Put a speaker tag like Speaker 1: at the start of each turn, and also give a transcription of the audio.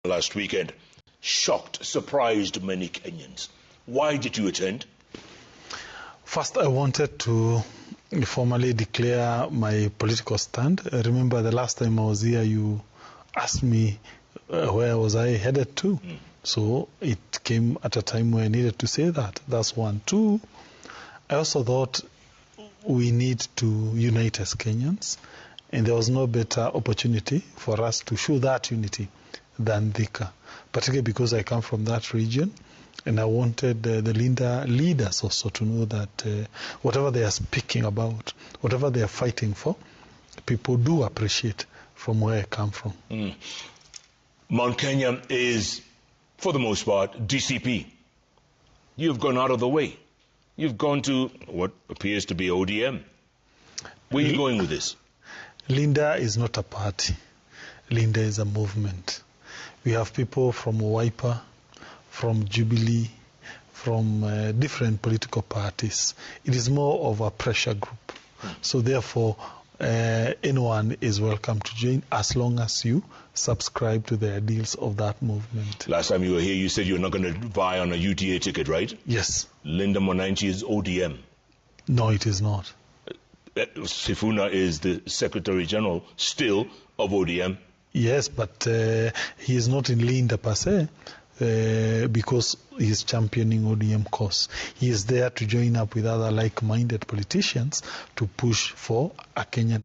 Speaker 1: last weekend shocked, surprised many Kenyans. Why did you attend?
Speaker 2: First, I wanted to formally declare my political stand. Remember the last time I was here, you asked me where was I headed to. So it came at a time where I needed to say that. That's one. Two, I also thought we need to unite as Kenyans, and there was no better opportunity for us to show that unity than Thika, particularly because I come from that region, and I wanted the leaders also to know that whatever they are speaking about, whatever they are fighting for, people do appreciate from where I come from.
Speaker 1: Mount Kenya is, for the most part, DCP. You've gone out of the way. You've gone to what appears to be ODM. Where are you going with this?
Speaker 2: Linda is not a party. Linda is a movement. We have people from Wiper, from Jubilee, from different political parties. It is more of a pressure group. So therefore, anyone is welcome to join as long as you subscribe to the ideals of that movement.
Speaker 1: Last time you were here, you said you're not going to vie on a UTA ticket, right?
Speaker 2: Yes.
Speaker 1: Linda Mwananchi is ODM.
Speaker 2: No, it is not.
Speaker 1: Sifuna is the Secretary General still of ODM.
Speaker 2: Yes, but he is not in Linda per se because he is championing ODM cause. He is there to join up with other like-minded politicians to push for a Kenyan